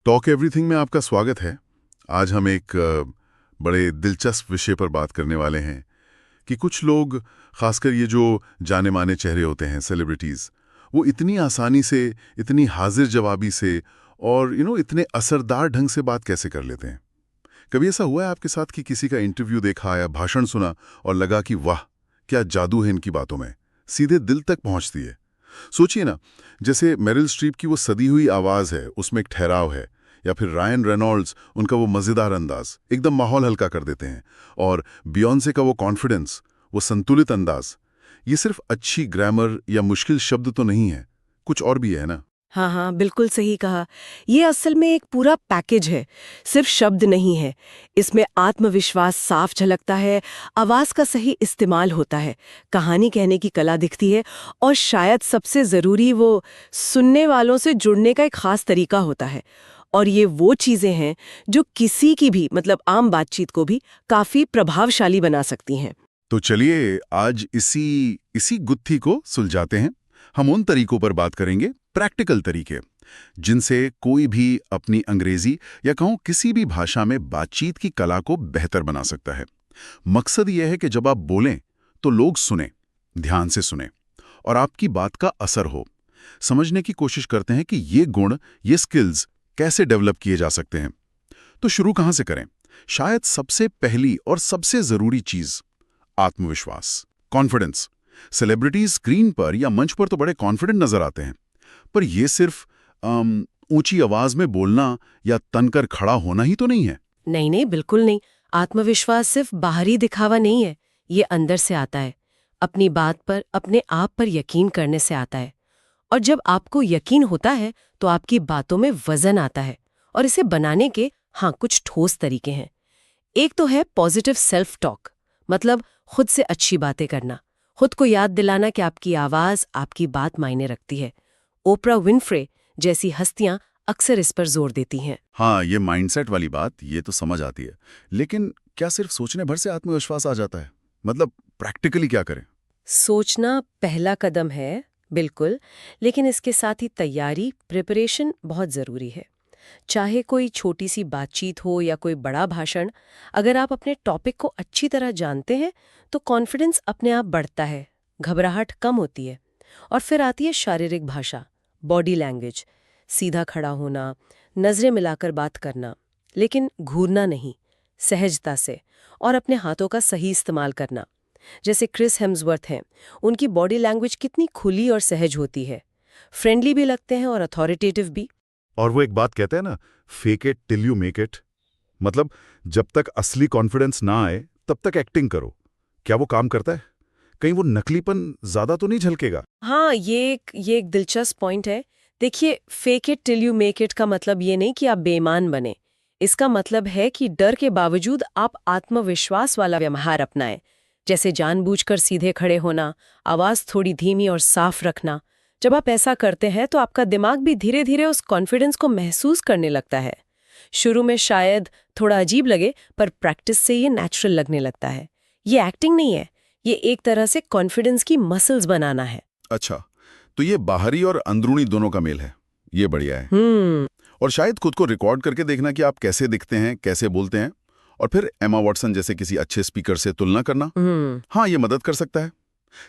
Talk everything में आपका स्वागत है। आज हम एक बड़े दिलचस्प विषय पर बात करने वाले हैं कि कुछ लोग, खासकर ये जो जाने माने चेहरे होते हैं, सेलिब्रिटीज़, वो इतनी आसानी से, इतनी हाजिर जवाबी से और इतने असरदार ढंग से बात कैसे कर लेते हैं। कभी ऐसा हुआ है आपके साथ कि किसी का इंटरव्यू देखा या भाषण सुना और लगा कि वाह, क्या जादू है इनकी बातों में, सीधे दिल तक पहुंचती है। सोचिए ना, जैसे मेरिल स्ट्रीप की वो सदी हुई आवाज़ है, उसमें एक ठहराव है, या फिर रायन रेनॉल्ड्स, उनका वो मज़ेदार अंदाज एकदम माहौल हल्का कर देते हैं। और बियॉन्से का वो कॉन्फिडेंस, वो संतुलित अंदाज, ये सिर्फ अच्छी ग्रामर या मुश्किल शब्द तो नहीं है, कुछ और भी है ना। हाँ हाँ, बिल्कुल सही कहा। ये असल में एक पूरा पैकेज है, सिर्फ शब्द नहीं है। इसमें आत्मविश्वास साफ झलकता है, आवाज का सही इस्तेमाल होता है, कहानी कहने की कला दिखती है, और शायद सबसे जरूरी वो सुनने वालों से जुड़ने का एक खास तरीका होता है। और ये वो चीजें हैं जो किसी की भी आम बातचीत को भी काफी प्रभावशाली बना सकती हैं। तो चलिए आज इसी गुत्थी को सुलझाते हैं। हम उन तरीकों पर बात करेंगे, प्रैक्टिकल तरीके, जिनसे कोई भी अपनी अंग्रेजी या कहूँ किसी भी भाषा में बातचीत की कला को बेहतर बना सकता है। मकसद यह है कि जब आप बोलें तो लोग सुने, ध्यान से सुने, और आपकी बात का असर हो। समझने की कोशिश करते हैं कि ये गुण, ये स्किल्स कैसे डेवलप किए जा सकते हैं। तो शुरू कहाँ से करें? शायद सबसे पहली और सबसे जरूरी चीज, आत्मविश्वास, कॉन्फिडेंस। सेलिब्रिटीज स्क्रीन पर या मंच पर तो बड़े कॉन्फिडेंट नजर आते हैं, पर यह सिर्फ ऊंची आवाज में बोलना या तनकर खड़ा होना ही तो नहीं है। नहीं नहीं, बिल्कुल नहीं। आत्मविश्वास सिर्फ बाहरी दिखावा नहीं है, ये अंदर से आता है। अपनी बात पर, अपने आप पर यकीन करने से आता है। और जब आपको यकीन होता है तो आपकी बातों में वजन आता है। और इसे बनाने के कुछ ठोस तरीके हैं। एक तो है पॉजिटिव सेल्फ टॉक, मतलब खुद से अच्छी बातें करना, खुद को याद दिलाना कि आपकी आवाज, आपकी बात मायने रखती है। ओपरा विनफ्रे जैसी हस्तियां अक्सर इस पर जोर देती हैं। हाँ, ये माइंडसेट वाली बात, ये तो समझ आती है। लेकिन क्या सिर्फ सोचने भर से आत्मविश्वास आ जाता है? मतलब प्रैक्टिकली क्या करें? सोचना पहला कदम है, बिल्कुल, लेकिन इसके साथ ही तैयारी, प्रिपरेशन बहुत जरूरी है। चाहे कोई छोटी सी बातचीत हो या कोई बड़ा भाषण, अगर आप अपने टॉपिक को अच्छी तरह जानते हैं तो कॉन्फिडेंस अपने आप बढ़ता है, घबराहट कम होती है। और फिर आती है शारीरिक भाषा, बॉडी लैंग्वेज, सीधा खड़ा होना, नजरें मिलाकर बात करना, लेकिन घूरना नहीं, सहजता से, और अपने हाथों का सही इस्तेमाल करना। जैसे क्रिस हेम्सवर्थ हैं, उनकी बॉडी लैंग्वेज कितनी खुली और सहज होती है, फ्रेंडली भी लगते हैं और अथॉरिटेटिव भी। और वो एक बात कहते हैं ना, fake it till you make it. मतलब जब तक असली कॉन्फिडेंस ना आए तब तक एक्टिंग करो। क्या वो काम करता है? कहीं वो नकलीपन ज्यादा तो नहीं झलकेगा? हाँ, ये एक दिलचस्प पॉइंट है। देखिए, fake it till you make it का मतलब ये नहीं कि आप बेईमान बने। इसका मतलब है कि डर के बावजूद आप आत्मविश्वास वाला व्यवहार अपनाएं, जैसे जानबूझकर सीधे खड़े होना, आवाज थोड़ी धीमी और साफ रखना। जब आप ऐसा करते हैं तो आपका दिमाग भी धीरे धीरे उस कॉन्फिडेंस को महसूस करने लगता है। शुरू में शायद थोड़ा अजीब लगे, पर प्रैक्टिस से ये नेचुरल लगने लगता है। ये एक्टिंग नहीं है, ये एक तरह से कॉन्फिडेंस की मसल्स बनाना है। अच्छा, तो ये बाहरी और अंदरूनी दोनों का मेल है। ये बढ़िया है। और शायद खुद को रिकॉर्ड करके देखना कि आप कैसे दिखते हैं, कैसे बोलते हैं, और फिर एमा वॉटसन जैसे किसी अच्छे स्पीकर से तुलना करना। हाँ, ये मदद कर सकता है।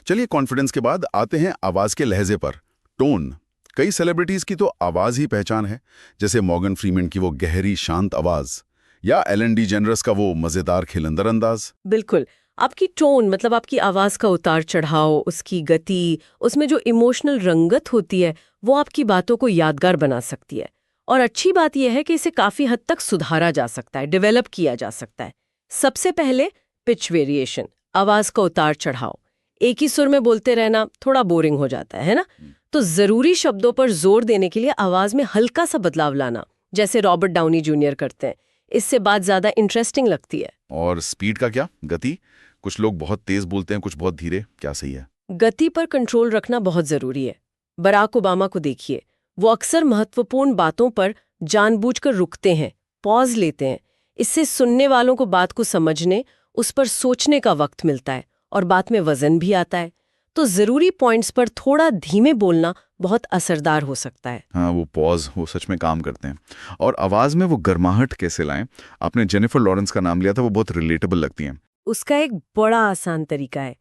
चलिए, कॉन्फिडेंस के बाद आते हैं आवाज के लहजे पर, टोन। कई सेलिब्रिटीज की तो आवाज ही पहचान है, जैसे मॉर्गन फ्रीमैन की वो गहरी शांत आवाज, या एलन डी जेनरस का वो मजेदार खिलंदर अंदाज। बिल्कुल, आपकी टोन मतलब आपकी आवाज का उतार चढ़ाव, उसकी गति, उसमें जो इमोशनल रंगत होती है, वो आपकी बातों को यादगार बना सकती है। और अच्छी बात यह है कि इसे काफी हद तक सुधारा जा सकता है, डेवलप किया जा सकता है। सबसे पहले पिच वेरिएशन, आवाज का उतार चढ़ाव। एक ही सुर में बोलते रहना थोड़ा बोरिंग हो जाता है ना? तो जरूरी शब्दों पर जोर देने के लिए आवाज में हल्का सा बदलाव लाना, जैसे रॉबर्ट डाउनी जूनियर करते हैं, इससे बात ज्यादा इंटरेस्टिंग लगती है। और स्पीड का क्या, गति? कुछ लोग बहुत तेज बोलते हैं, कुछ बहुत धीरे। क्या सही है? गति पर कंट्रोल रखना बहुत जरूरी है। बराक ओबामा को देखिए, वो अक्सर महत्वपूर्ण बातों पर जानबूझकर रुकते हैं, पॉज लेते हैं। इससे सुनने वालों को बात को समझने, उस पर सोचने का वक्त मिलता है और बात में वजन भी आता है। तो जरूरी पॉइंट्स पर थोड़ा धीमे बोलना बहुत असरदार हो सकता है। हाँ, वो पॉज वो सच में काम करते हैं। और आवाज में वो गर्माहट कैसे लाएं? आपने जेनिफर लॉरेंस का नाम लिया था, वो बहुत रिलेटेबल लगती हैं। उसका एक बड़ा आसान तरीका है,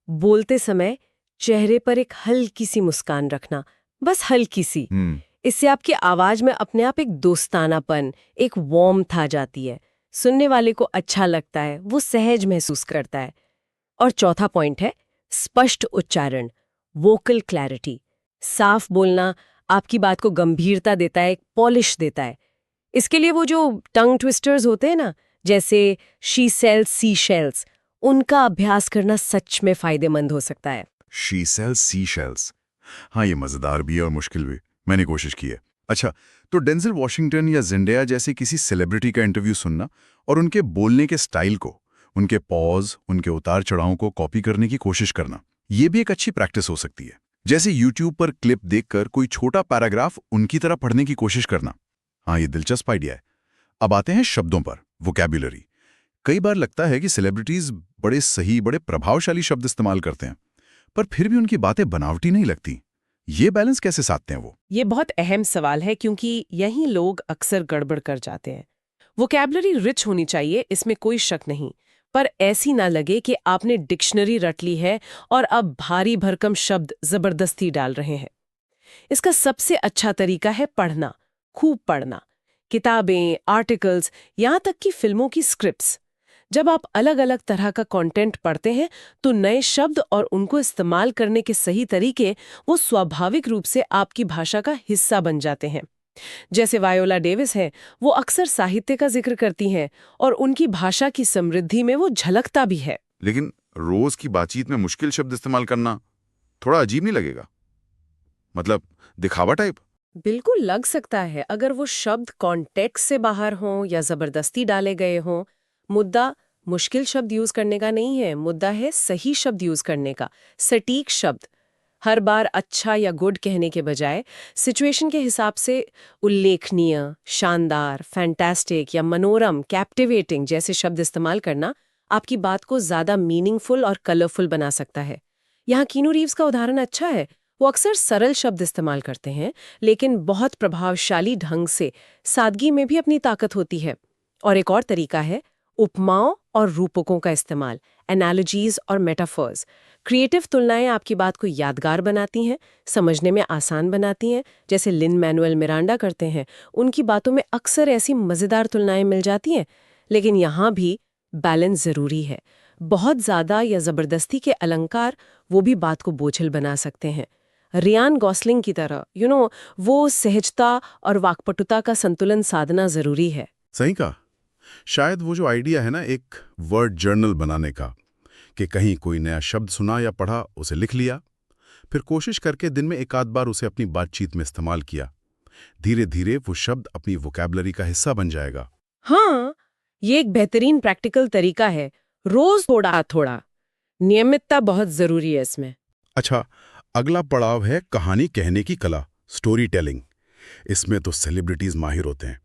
बोलते समय चेहरे पर एक हल्की सी मुस्कान रखना, बस हल्की सी। इससे आपकी आवाज में अपने आप एक दोस्तानापन, एक वार्मथ आ जाती है। सुनने वाले को अच्छा लगता है, वो सहज महसूस करता है। और चौथा पॉइंट है स्पष्ट उच्चारण, वोकल क्लैरिटी। साफ बोलना आपकी बात को गंभीरता देता है, एक पॉलिश देता है। इसके लिए वो जो टंग ट्विस्टर्स होते हैं ना, जैसे शी सेल्स सी शेल्स, उनका अभ्यास करना सच में फायदेमंद हो सकता है। She sales sea shells. हाँ, ये मजेदार भी है और मुश्किल भी। मैंने कोशिश की है। अच्छा, तो डेंजल वॉशिंगटन या जेंडेया जैसे किसी सेलिब्रिटी का इंटरव्यू सुनना और उनके बोलने के स्टाइल को, उनके पॉज, उनके उतार चढ़ावों को कॉपी करने की कोशिश करना, ये भी एक अच्छी प्रैक्टिस हो सकती है। जैसे यूट्यूब पर क्लिप देखकर कोई छोटा पैराग्राफ उनकी तरह पढ़ने की कोशिश करना। हाँ, ये दिलचस्प आइडिया है। अब आते हैं शब्दों पर, वोकैब्युलरी। कई बार लगता है कि सेलिब्रिटीज बड़े सही, बड़े प्रभावशाली शब्द इस्तेमाल करते हैं, पर फिर भी उनकी बातें बनावटी नहीं लगती। ये बैलेंस कैसे साधते हैं वो? ये बहुत अहम सवाल है, क्योंकि यही लोग अक्सर गड़बड़ कर जाते हैं। वोकैबुलरी रिच होनी चाहिए, इसमें कोई शक नहीं, पर ऐसी ना लगे कि आपने डिक्शनरी रट ली है और अब भारी भरकम शब्द जबरदस्ती डाल रहे हैं। इसका सबसे अच्छा तरीका है पढ़ना, खूब पढ़ना। किताबें, आर्टिकल्स, यहाँ तक कि फिल्मों की स्क्रिप्ट्स। जब आप अलग अलग तरह का कंटेंट पढ़ते हैं तो नए शब्द और उनको इस्तेमाल करने के सही तरीके वो स्वाभाविक रूप से आपकी भाषा का हिस्सा बन जाते हैं। जैसे वायोला डेविस है, वो अक्सर साहित्य का जिक्र करती हैं और उनकी भाषा की समृद्धि में वो झलकता भी है। लेकिन रोज की बातचीत में मुश्किल शब्द इस्तेमाल करना थोड़ा अजीब नहीं लगेगा? मतलब दिखावा टाइप? बिल्कुल लग सकता है, अगर वो शब्द कॉन्टेक्स्ट से बाहर हों या जबरदस्ती डाले गए हों। मुद्दा मुश्किल शब्द यूज करने का नहीं है, मुद्दा है सही शब्द यूज करने का, सटीक शब्द। हर बार अच्छा या गुड कहने के बजाय सिचुएशन के हिसाब से उल्लेखनीय, शानदार, फैंटास्टिक या मनोरम, कैप्टिवेटिंग जैसे शब्द इस्तेमाल करना आपकी बात को ज्यादा मीनिंगफुल और कलरफुल बना सकता है। यहाँ कीनू रीव्स का उदाहरण अच्छा है। वो अक्सर सरल शब्द इस्तेमाल करते हैं, लेकिन बहुत प्रभावशाली ढंग से। सादगी में भी अपनी ताकत होती है। और एक और तरीका है उपमाओं और रूपकों का इस्तेमाल, एनालॉजीज और मेटाफर्स। क्रिएटिव तुलनाएं आपकी बात को यादगार बनाती हैं, समझने में आसान बनाती हैं, जैसे लिन मैनुअल मिरांडा करते हैं। उनकी बातों में अक्सर ऐसी मजेदार तुलनाएं मिल जाती हैं। लेकिन यहाँ भी बैलेंस जरूरी है। बहुत ज्यादा या जबरदस्ती के अलंकार वो भी बात को बोझिल बना सकते हैं। रियान गॉसलिंग की तरह वो सहजता और वाक्पटुता का संतुलन साधना जरूरी है। सही कहा। शायद वो जो आइडिया है ना, एक वर्ड जर्नल बनाने का, कि कहीं कोई नया शब्द सुना या पढ़ा, उसे लिख लिया, फिर कोशिश करके दिन में एक आध बार उसे अपनी बातचीत में इस्तेमाल किया। धीरे धीरे वो शब्द अपनी वोकैबुलरी का हिस्सा बन जाएगा। हाँ, ये एक बेहतरीन प्रैक्टिकल तरीका है। रोज थोड़ा थोड़ा, नियमितता बहुत जरूरी है इसमें। अच्छा, अगला पड़ाव है कहानी कहने की कला, स्टोरी टेलिंग। इसमें तो सेलिब्रिटीज माहिर होते हैं।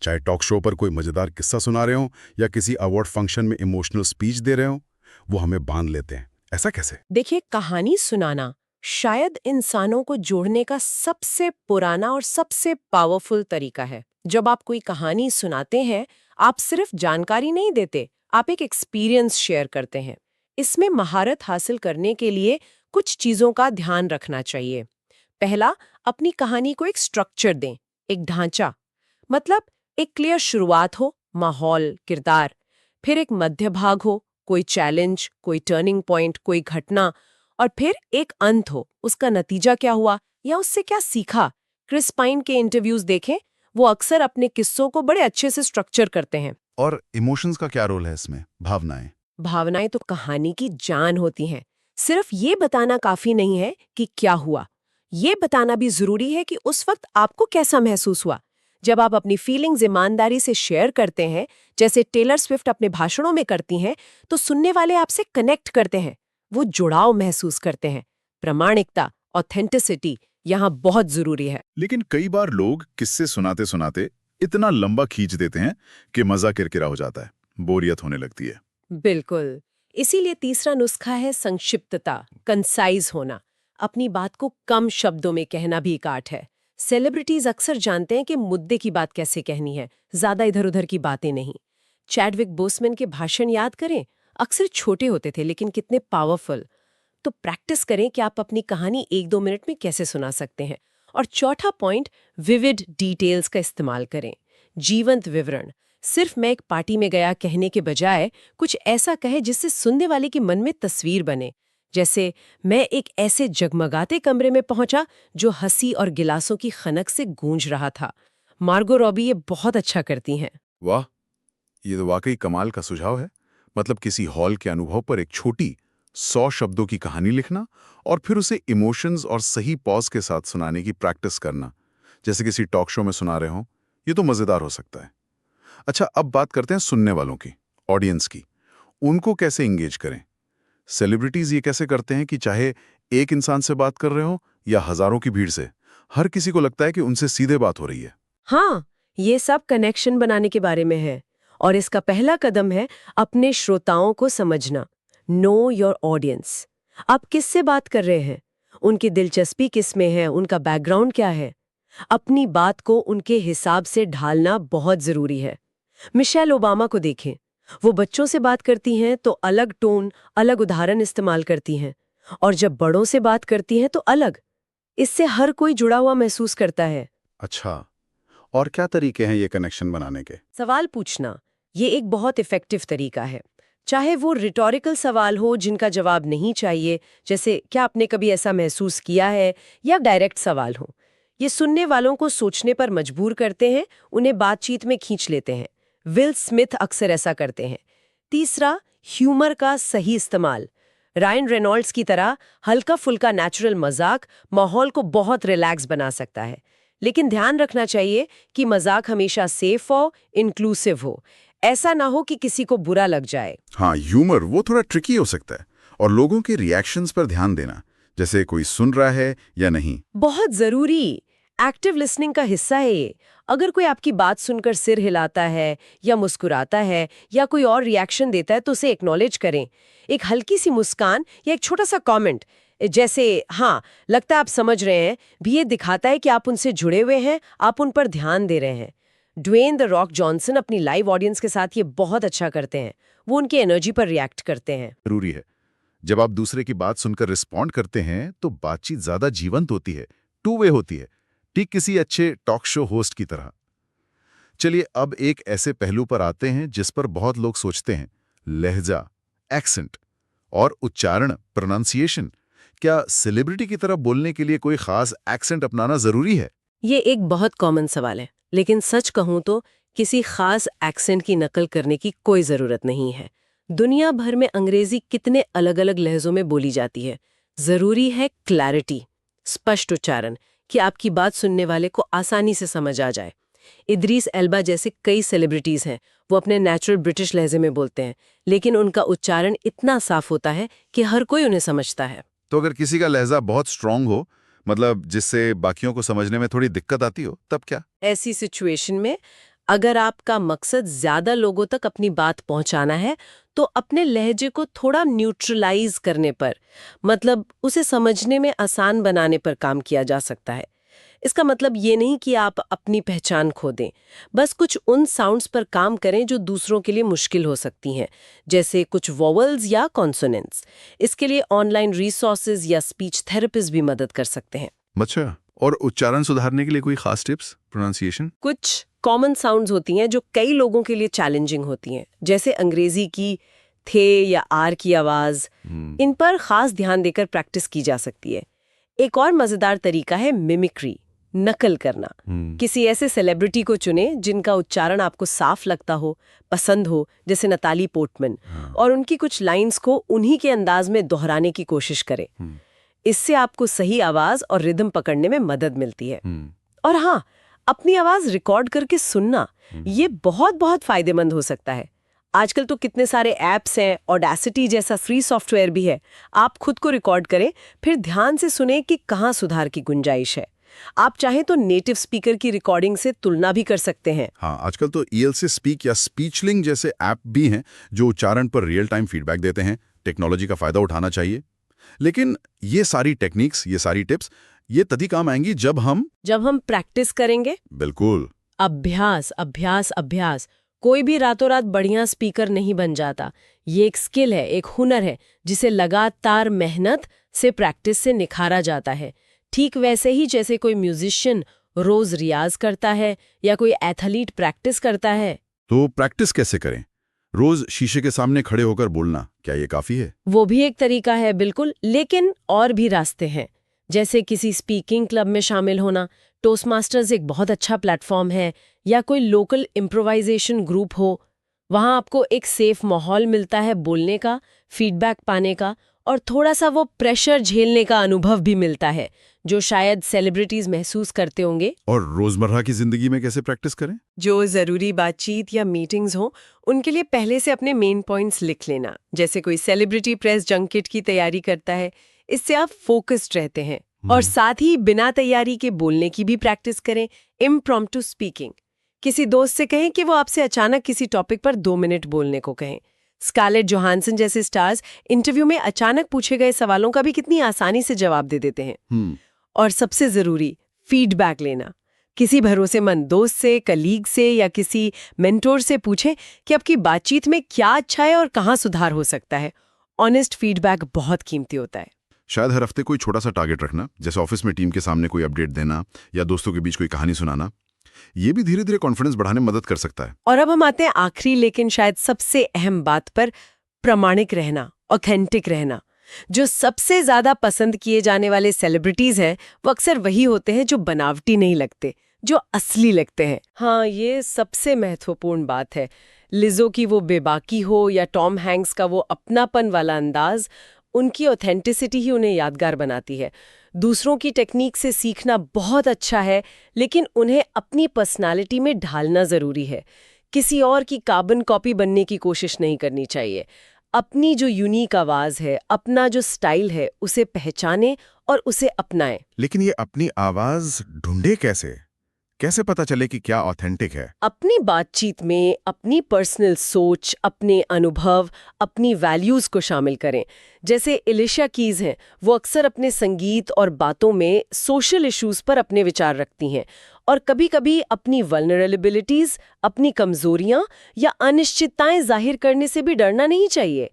चाहे टॉक शो पर कोई मजेदार किस्सा सुना रहे हो या किसी अवार्ड फंक्शन में इमोशनल स्पीच दे रहे हो, वो हमें बांध लेते हैं। ऐसा कैसे? देखिए, कहानी सुनाना शायद इंसानों को जोड़ने का सबसे पुराना और सबसे पावरफुल तरीका है। जब आप कोई कहानी सुनाते हैं, आप सिर्फ जानकारी नहीं देते, आप एक एक्सपीरियंस शेयर करते हैं। इसमें महारत हासिल करने के लिए कुछ चीजों का ध्यान रखना चाहिए। पहला, अपनी कहानी को एक स्ट्रक्चर दें, एक ढांचा। मतलब एक क्लियर शुरुआत हो, माहौल, किरदार, फिर एक मध्य भाग हो, कोई चैलेंज, कोई टर्निंग पॉइंट, कोई घटना, और फिर एक अंत हो, उसका नतीजा क्या हुआ या उससे क्या सीखा। क्रिस पाइन के इंटरव्यूज देखें, वो अक्सर अपने किस्सों को बड़े अच्छे से स्ट्रक्चर करते हैं। और इमोशंस का क्या रोल है इसमें? भावनाएं? भावनाएं तो कहानी की जान होती हैं। सिर्फ ये बताना काफी नहीं है कि क्या हुआ, ये बताना भी जरूरी है कि उस वक्त आपको कैसा महसूस हुआ। जब आप अपनी फीलिंग्स ईमानदारी से शेयर करते हैं, जैसे टेलर स्विफ्ट अपने भाषणों में करती हैं, तो सुनने वाले आपसे कनेक्ट करते हैं, वो जुड़ाव महसूस करते हैं। प्रामाणिकता, ऑथेंटिसिटी यहाँ बहुत जरूरी है। लेकिन कई बार लोग किस्से सुनाते सुनाते इतना लंबा खींच देते हैं कि मजा किरकिरा हो जाता है, बोरियत होने लगती है। बिल्कुल, इसीलिए तीसरा नुस्खा है संक्षिप्तता, कंसाइज होना। अपनी बात को कम शब्दों में कहना भी एक आर्ट है। सेलिब्रिटीज अक्सर जानते हैं कि मुद्दे की बात कैसे कहनी है, ज्यादा इधर उधर की बातें नहीं। चैडविक बोसमैन के भाषण याद करें, अक्सर छोटे होते थे लेकिन कितने पावरफुल। तो प्रैक्टिस करें कि आप अपनी कहानी 1-2 मिनट में कैसे सुना सकते हैं। और चौथा पॉइंट, विविड डिटेल्स का इस्तेमाल करें। जीवंत विवरण, सिर्फ मैं एक पार्टी में गया कहने के बजाय कुछ ऐसा कहे जिससे सुनने वाले के मन में तस्वीर बने। जैसे, मैं एक ऐसे जगमगाते कमरे में पहुंचा जो हंसी और गिलासों की खनक से गूंज रहा था। मार्गो रॉबी ये बहुत अच्छा करती हैं। वाह, ये तो वाकई कमाल का सुझाव है। मतलब किसी हॉल के अनुभव पर एक छोटी 100 शब्दों की कहानी लिखना और फिर उसे इमोशंस और सही पॉज के साथ सुनाने की प्रैक्टिस करना, जैसे किसी टॉक शो में सुना रहे हों। ये तो मजेदार हो सकता है। अच्छा, अब बात करते हैं सुनने वालों की, ऑडियंस की। उनको कैसे इंगेज करें? सेलिब्रिटीज ये कैसे करते हैं कि चाहे एक इंसान से बात कर रहे हो या हजारों की भीड़ से, हर किसी को लगता है कि उनसे सीधे बात हो रही है। हाँ, ये सब कनेक्शन बनाने के बारे में है। और इसका पहला कदम है अपने श्रोताओं को समझना। Know your audience. आप किससे बात कर रहे हैं, उनकी दिलचस्पी किस में है, उनका बैकग्राउंड क्या है। अपनी बात को उनके हिसाब से ढालना बहुत जरूरी है। मिशेल ओबामा को देखें, वो बच्चों से बात करती हैं तो अलग टोन, अलग उदाहरण इस्तेमाल करती हैं, और जब बड़ों से बात करती हैं तो अलग। इससे हर कोई जुड़ा हुआ महसूस करता है। अच्छा, और क्या तरीके हैं ये कनेक्शन बनाने के? सवाल पूछना, ये एक बहुत इफेक्टिव तरीका है। चाहे वो रिटोरिकल सवाल हो जिनका जवाब नहीं चाहिए, जैसे क्या आपने कभी ऐसा महसूस किया है, या डायरेक्ट सवाल हो। ये सुनने वालों को सोचने पर मजबूर करते हैं, उन्हें बातचीत में खींच लेते हैं। विल स्मिथ अक्सर ऐसा करते हैं। तीसरा, ह्यूमर का सही इस्तेमाल। रायन रेनॉल्ड्स की तरह हल्का फुल्का नेचुरल मजाक माहौल को बहुत रिलैक्स बना सकता है। लेकिन ध्यान रखना चाहिए कि मजाक हमेशा सेफ हो, इंक्लूसिव हो। ऐसा ना हो कि किसी को बुरा लग जाए। हाँ, ह्यूमर वो थोड़ा ट्रिकी हो सकता है। और लोगों के रिएक्शंस पर ध्यान देना, जैसे कोई सुन रहा है या नहीं, बहुत जरूरी। एक्टिव लिसनिंग का हिस्सा है ये। अगर कोई आपकी बात सुनकर सिर हिलाता है या मुस्कुराता है या कोई और रिएक्शन देता है तो उसे एक्नॉलेज करें। एक हल्की सी मुस्कान या एक छोटा सा कमेंट, जैसे हाँ लगता है आप समझ रहे हैं, भी ये दिखाता है कि आप उनसे जुड़े हुए हैं, आप उन पर ध्यान दे रहे हैं। ड्वेन द रॉक जॉनसन अपनी लाइव ऑडियंस के साथ ये बहुत अच्छा करते हैं। वो उनकी एनर्जी पर रिएक्ट करते हैं। जरूरी है। जब आप दूसरे की बात सुनकर रिस्पॉन्ड करते हैं तो बातचीत ज्यादा जीवंत होती है, टू वे होती है, ठीक किसी अच्छे टॉक शो होस्ट की तरह। चलिए अब एक ऐसे पहलू पर आते हैं जिस पर बहुत लोग सोचते हैं, लहजा, एक्सेंट और उच्चारण, प्रोनाउंसिएशन। क्या सेलिब्रिटी की तरह बोलने के लिए कोई खास एक्सेंट अपनाना जरूरी है? ये एक बहुत कॉमन सवाल है, लेकिन सच कहूं तो किसी खास एक्सेंट की नकल करने की कोई जरूरत नहीं है। दुनिया भर में अंग्रेजी कितने अलग अलग लहजों में बोली जाती है। जरूरी है क्लैरिटी, स्पष्ट उच्चारण, कि आपकी बात सुनने वाले को आसानी से समझ आ जाए। इद्रीस एल्बा जैसे कई सेलिब्रिटीज हैं, वो अपने नेचुरल ब्रिटिश लहजे में बोलते हैं, लेकिन उनका उच्चारण इतना साफ होता है कि हर कोई उन्हें समझता है। तो अगर किसी का लहजा बहुत स्ट्रांग हो, मतलब जिससे बाकियों को समझने में थोड़ी दिक्कत आती हो, तब क्या? ऐसी सिचुएशन में अगर आपका मकसद ज्यादा लोगों तक अपनी बात पहुंचाना है तो अपने लहजे को थोड़ा न्यूट्रलाइज करने पर, मतलब उसे समझने में आसान बनाने पर काम किया जा सकता है। इसका मतलब ये नहीं कि आप अपनी पहचान खो दें, बस कुछ उन साउंड्स पर काम करें जो दूसरों के लिए मुश्किल हो सकती हैं, जैसे कुछ वोवल्स या कॉन्सोनेंट्स। इसके लिए ऑनलाइन रिसोर्सेज या स्पीच थेरेपिस्ट भी मदद कर सकते हैं। अच्छा, और उच्चारण सुधारने के लिए कोई खास टिप्स? प्रोनाउंसिएशन? कुछ कॉमन साउंड्स होती हैं जो कई लोगों के लिए चैलेंजिंग होती हैं, जैसे अंग्रेजी की थे या आर की आवाज। इन पर खास ध्यान देकर प्रैक्टिस की जा सकती है। एक और मजेदार तरीका है मिमिक्री, नकल करना। किसी ऐसे सेलिब्रिटी को चुने जिनका उच्चारण आपको साफ लगता हो, पसंद हो, जैसे नताली पोर्टमैन, और उनकी कुछ लाइंस को उन्हीं के अंदाज में दोहराने की कोशिश करें। इससे आपको सही आवाज और रिदम पकड़ने में मदद मिलती है। और हाँ, अपनी आवाज रिकॉर्ड करके सुनना, ये बहुत बहुत फायदेमंद हो सकता है। आजकल तो कितने सारे ऐप्स हैं, ऑडेसिटी जैसा फ्री सॉफ्टवेयर भी है। आप खुद को रिकॉर्ड करें, फिर ध्यान से सुने कि कहाँ सुधार की गुंजाइश है। आप चाहें तो नेटिव स्पीकर की रिकॉर्डिंग से तुलना भी कर सकते हैं। हाँ, आजकल तो ईएल से स्पीक या स्पीचलिंग जैसे ऐप भी हैं जो उच्चारण पर रियल टाइम फीडबैक देते हैं। टेक्नोलॉजी का फायदा उठाना चाहिए। लेकिन ये सारी टेक्निक्स, ये सारी टिप्स, ये तभी काम आएंगी जब हम प्रैक्टिस करेंगे। बिल्कुल अभ्यास अभ्यास अभ्यास। कोई भी रातों रात बढ़िया स्पीकर नहीं बन जाता। ये एक स्किल है, एक हुनर है जिसे लगातार मेहनत से, प्रैक्टिस से निखारा जाता है। ठीक वैसे ही जैसे कोई म्यूजिशियन रोज रियाज करता है या कोई एथलीट प्रैक्टिस करता है। तो प्रैक्टिस कैसे करें? रोज शीशे के सामने खड़े होकर बोलना, क्या ये काफी है? वो भी एक तरीका है, बिल्कुल, लेकिन और भी रास्ते हैं। जैसे किसी स्पीकिंग क्लब में शामिल होना, टोस्टमास्टर्स एक बहुत अच्छा प्लेटफॉर्म है, या कोई लोकल इम्प्रोवाइजेशन ग्रुप हो। वहाँ आपको एक सेफ माहौल मिलता है बोलने का, फीडबैक पाने का, और थोड़ा सा वो प्रेशर झेलने का अनुभव भी मिलता है जो शायद सेलिब्रिटीज महसूस करते होंगे। और रोजमर्रा की जिंदगी में कैसे प्रैक्टिस करें? जो ज़रूरी बातचीत या मीटिंग्स हो, उनके लिए पहले से अपने मेन पॉइंट्स लिख लेना। जैसे कोई सेलिब्रिटी प्रेस जंकेट की तैयारी करता है, इससे आप फोकस्ड रहते हैं। और साथ ही बिना तैयारी के बोलने की भी प्रैक्टिस करें, इम्प्रॉम्प्टू स्पीकिंग। किसी दोस्त से कहें कि वो आपसे अचानक किसी टॉपिक पर 2 मिनट बोलने को कहें। स्कारलेट जोहानसन जैसे स्टार्स इंटरव्यू में अचानक पूछे गए सवालों का भी कितनी आसानी से जवाब दे देते हैं। और सबसे जरूरी, फीडबैक लेना। किसी भरोसेमंद दोस्त से, कलीग से या किसी मेंटोर से पूछें कि आपकी बातचीत में क्या अच्छा है और कहाँ सुधार हो सकता है। ऑनेस्ट फीडबैक बहुत कीमती होता है। शायद हर हफ्ते कोई छोटा सा टारगेट रखना, जैसे ऑफिस में टीम के सामने कोई अपडेट देना या दोस्तों के बीच कोई कहानी सुनाना, ये भी धीरे धीरे कॉन्फिडेंस बढ़ाने में मदद कर सकता है। और अब हम आते हैं आखिरी लेकिन शायद सबसे अहम बात पर, प्रामाणिक रहना, ऑथेंटिक रहना। जो सबसे ज्यादा पसंद किए जाने वाले सेलिब्रिटीज हैं, वो अक्सर वही होते हैं जो बनावटी नहीं लगते, जो असली लगते हैं। हाँ, ये सबसे महत्वपूर्ण बात है। लिजो की वो बेबाकी हो या टॉम हैंक्स का वो अपनापन वाला अंदाज, उनकी ऑथेंटिसिटी ही उन्हें यादगार बनाती है। दूसरों की टेक्निक से सीखना बहुत अच्छा है, लेकिन उन्हें अपनी पर्सनालिटी में ढालना जरूरी है। किसी और की कार्बन कॉपी बनने की कोशिश नहीं करनी चाहिए। अपनी जो यूनिक आवाज है, अपना जो स्टाइल है, उसे पहचानें और उसे अपनाएं। लेकिन ये अपनी आवाज ढूंढे कैसे? कैसे पता चले कि क्या ऑथेंटिक है? अपनी बातचीत में अपनी पर्सनल सोच, अपने अनुभव, अपनी वैल्यूज को शामिल करें। जैसे एलिशा कीज हैं, वो अक्सर अपने संगीत और बातों में सोशल इश्यूज पर अपने विचार रखती हैं, और कभी-कभी अपनी वल्नरेबिलिटीज, अपनी कमजोरियां या अनिश्चितताएं जाहिर करने से भी डरना नहीं चाहिए।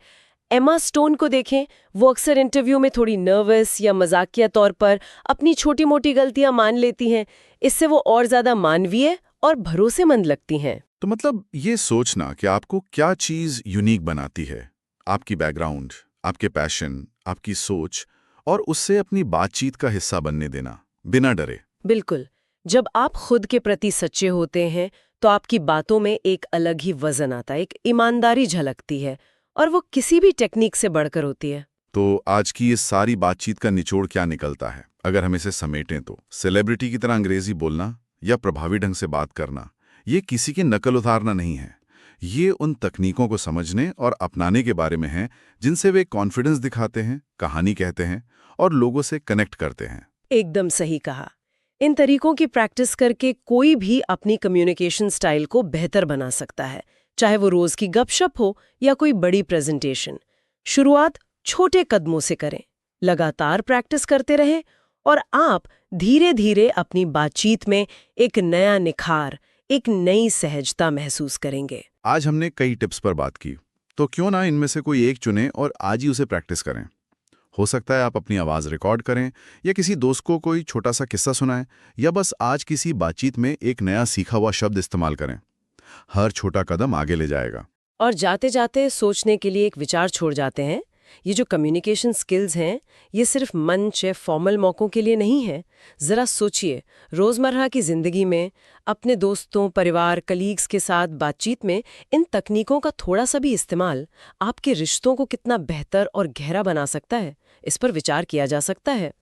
एमा स्टोन को देखें, वो अक्सर इंटरव्यू में थोड़ी नर्वस या मजाकिया तौर पर अपनी छोटी-मोटी गलतियां मान लेती हैं। इससे वो और ज्यादा मानवीय और भरोसेमंद लगती हैं। तो मतलब ये सोचना कि आपको क्या चीज यूनिक बनाती है, आपकी बैकग्राउंड, आपके पैशन, आपकी सोच, और उससे अपनी बातचीत का हिस्सा बनने देना, बिना डरे। बिल्कुल। जब आप खुद के प्रति सच्चे होते हैं, तो आपकी बातों में एक अलग ही वजन आता है, एक ईमानदारी झलकती है, और वो किसी भी टेक्निक से बढ़कर होती है। तो आज की इस सारी बातचीत का निचोड़ क्या निकलता है? अगर हम इसे समेटें तो सेलिब्रिटी की तरह अंग्रेजी बोलना या प्रभावी ढंग से बात करना, ये किसी की नकल उतारना नहीं है। ये उन तकनीकों को समझने और अपनाने के बारे में है जिनसे वे कॉन्फिडेंस दिखाते हैं, कहानी कहते हैं और लोगों से कनेक्ट करते हैं। एकदम सही कहा। इन तरीकों की प्रैक्टिस करके कोई भी अपनी कम्युनिकेशन स्टाइल को बेहतर बना सकता है, चाहे वो रोज की गपशप हो या कोई बड़ी प्रेजेंटेशन। शुरुआत छोटे कदमों से करें, लगातार प्रैक्टिस करते रहें, और आप धीरे धीरे अपनी बातचीत में एक नया निखार, एक नई सहजता महसूस करेंगे। आज हमने कई टिप्स पर बात की, तो क्यों ना इनमें से कोई एक चुनें और आज ही उसे प्रैक्टिस करें। हो सकता है आप अपनी आवाज़ रिकॉर्ड करें, या किसी दोस्त को कोई छोटा सा किस्सा सुनाएं, या बस आज किसी बातचीत में एक नया सीखा हुआ शब्द इस्तेमाल करें। हर छोटा कदम आगे ले जाएगा। और जाते जाते सोचने के लिए एक विचार छोड़ जाते हैं। ये जो कम्युनिकेशन स्किल्स हैं, ये सिर्फ मंच या फॉर्मल मौकों के लिए नहीं है। जरा सोचिए, रोजमर्रा की जिंदगी में अपने दोस्तों, परिवार, कलीग्स के साथ बातचीत में इन तकनीकों का थोड़ा सा भी इस्तेमाल आपके रिश्तों को कितना बेहतर और गहरा बना सकता है। इस पर विचार किया जा सकता है।